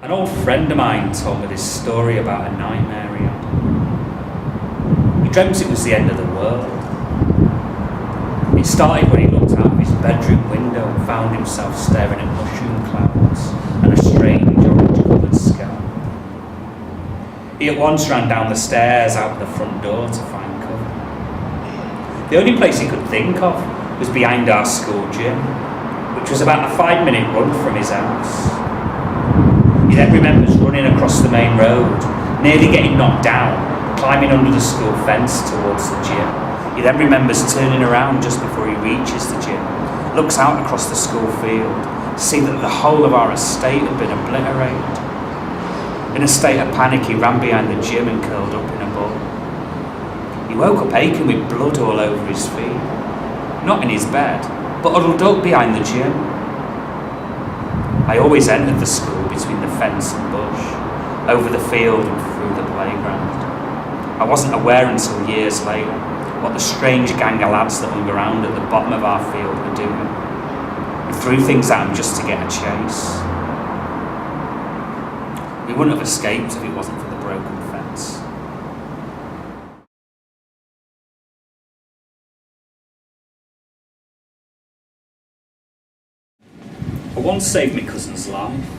An old friend of mine told me this story about a nightmare he had. He dreamt it was the end of the world. It started when he looked out of his bedroom window and found himself staring at mushroom clouds and a strange orange-coloured sky. He at once ran down the stairs out the front door to find cover. The only place he could think of was behind our school gym, which was about a 5-minute run from his house. He then remembers running across the main road, nearly getting knocked down, climbing under the school fence towards the gym. He then remembers turning around just before he reaches the gym, looks out across the school field, to see that the whole of our estate had been obliterated. In a state of panic, he ran behind the gym and curled up in a ball. He woke up aching with blood all over his feet, not in his bed, but huddled up behind the gym. I always entered the school between the fence and bush, over the field and through the playground. I wasn't aware until years later what the strange gang of lads that hung around at the bottom of our field were doing. We threw things at them just to get a chase. We wouldn't have escaped if it wasn't for the broken fence. I once saved my cousin's life.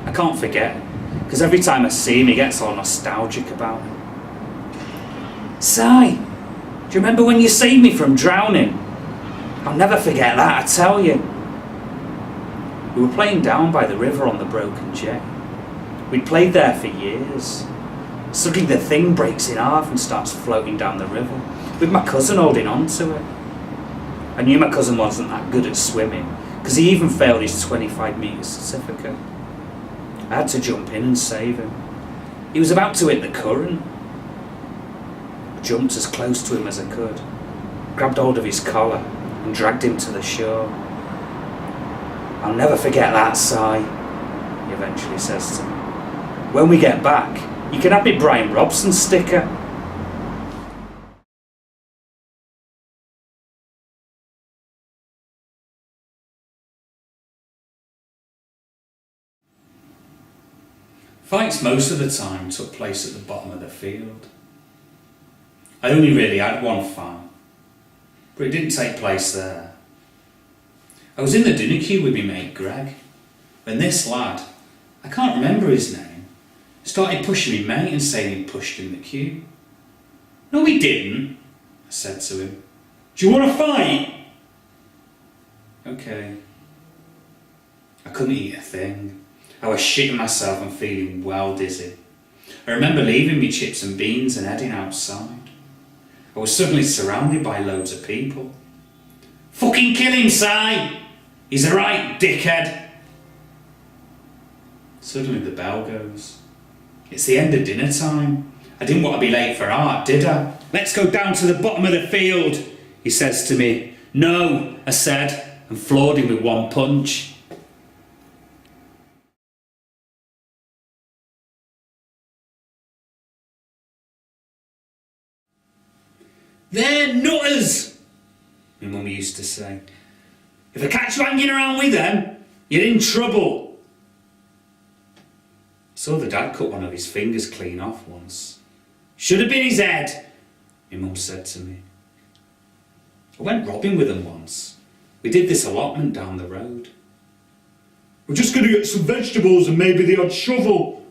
I can't forget, because every time I see him he gets all nostalgic about it. Si, do you remember when you saved me from drowning? I'll never forget that, I tell you. We were playing down by the river on the broken jet. We'd played there for years. Suddenly the thing breaks in half and starts floating down the river, with my cousin holding on to it. I knew my cousin wasn't that good at swimming, because he even failed his 25-metre certificate. I had to jump in and save him. He was about to hit the current. I jumped as close to him as I could, grabbed hold of his collar and dragged him to the shore. I'll never forget that, Si, he eventually says to me. When we get back, you can have me Brian Robson sticker. Fights most of the time took place at the bottom of the field. I only really had one fight, but it didn't take place there. I was in the dinner queue with my mate Greg, when this lad, I can't remember his name, started pushing me mate and saying he'd pushed in the queue. No he didn't, I said to him. Do you want to fight? Okay. I couldn't eat a thing. I was shitting myself and feeling well dizzy. I remember leaving me chips and beans and heading outside. I was suddenly surrounded by loads of people. Fucking kill him, Si! He's a right dickhead! Suddenly the bell goes. It's the end of dinner time. I didn't want to be late for art, did I? Let's go down to the bottom of the field, he says to me. No, I said, and floored him with one punch. They're nutters, my mum used to say. If I catch you hanging around with them, you're in trouble. I saw the dad cut one of his fingers clean off once. Should have been his head, my mum said to me. I went robbing with them once. We did this allotment down the road. We're just going to get some vegetables and maybe the odd shovel.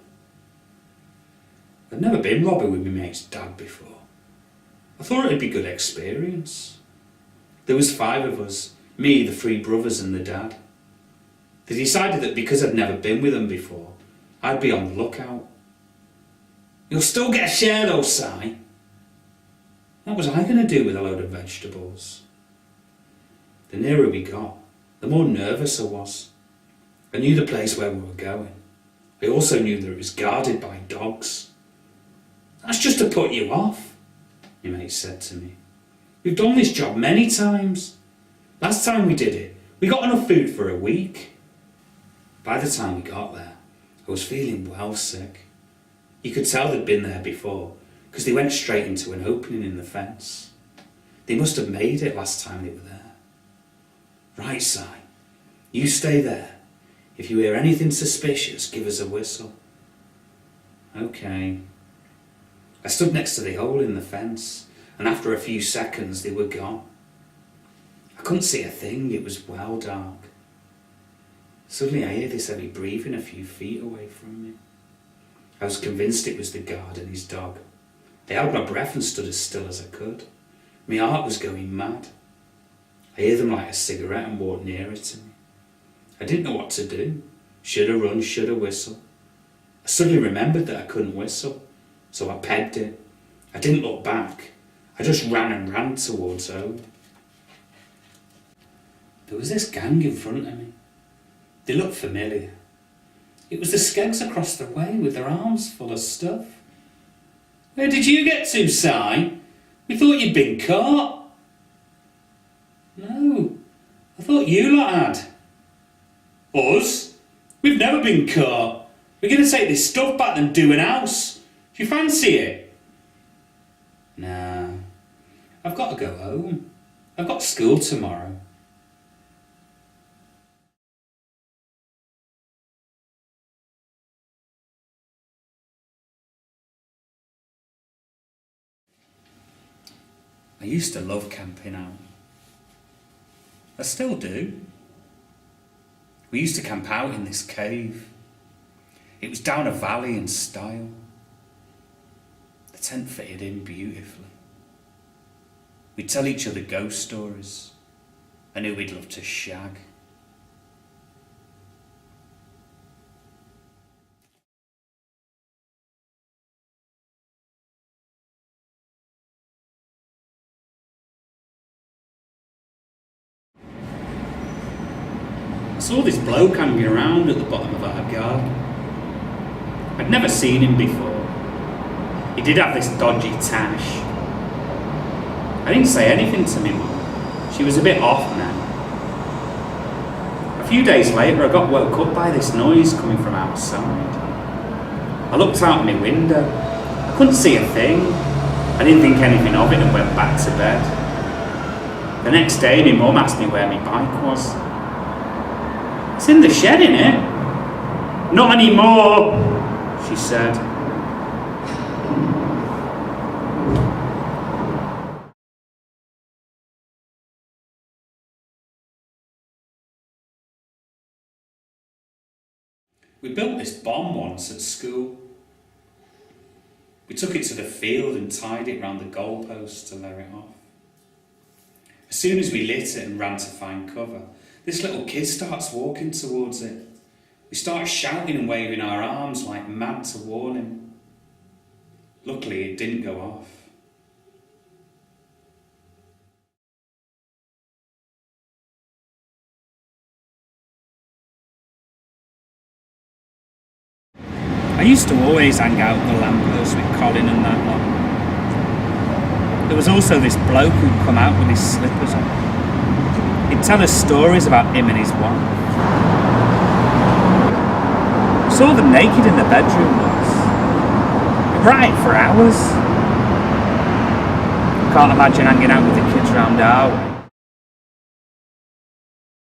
I'd never been robbing with my mate's dad before. I thought it'd be a good experience. There was 5 of us, me, the 3 brothers and the dad. They decided that because I'd never been with them before, I'd be on the lookout. You'll still get a share though, Si. What was I going to do with a load of vegetables? The nearer we got, the more nervous I was. I knew the place where we were going. I also knew that it was guarded by dogs. That's just to put you off, my mate said to me. We've done this job many times. Last time we did it, we got enough food for a week. By the time we got there, I was feeling well sick. You could tell they'd been there before, because they went straight into an opening in the fence. They must have made it last time they were there. Right, Si, you stay there. If you hear anything suspicious, give us a whistle. Okay. I stood next to the hole in the fence, and after a few seconds they were gone. I couldn't see a thing, it was well dark. Suddenly I hear this heavy breathing a few feet away from me. I was convinced it was the guard and his dog. I held my breath and stood as still as I could. My heart was going mad. I hear them light a cigarette and walk nearer to me. I didn't know what to do. Should I run, should I whistle? I suddenly remembered that I couldn't whistle, so I pegged it. I didn't look back. I just ran towards home. There was this gang in front of me. They looked familiar. It was the Skeggs across the way with their arms full of stuff. Where did you get to, Si? We thought you'd been caught. No, I thought you lot had. Us? We've never been caught. We're going to take this stuff back and do an house. Do you fancy it? Nah, I've got to go home. I've got school tomorrow. I used to love camping out. I still do. We used to camp out in this cave. It was down a valley in style. The tent fitted in beautifully. We'd tell each other ghost stories. I knew we'd love to shag. I saw this bloke hanging around at the bottom of our garden. I'd never seen him before. He did have this dodgy tash. I didn't say anything to my mum. She was a bit off now. A few days later I got woke up by this noise coming from outside. I looked out my window. I couldn't see a thing. I didn't think anything of it and went back to bed. The next day my mum asked me where my bike was. It's in the shed, innit? Not anymore, she said. We built this bomb once at school. We took it to the field and tied it round the goalpost to let it off. As soon as we lit it and ran to find cover, this little kid starts walking towards it. We start shouting and waving our arms like mad to warn him. Luckily, it didn't go off. I used to always hang out at the lamppost with Colin and that lot. There was also this bloke who'd come out with his slippers on. He'd tell us stories about him and his wife. I saw them naked in the bedroom once. Right for hours. Can't imagine hanging out with the kids round our way.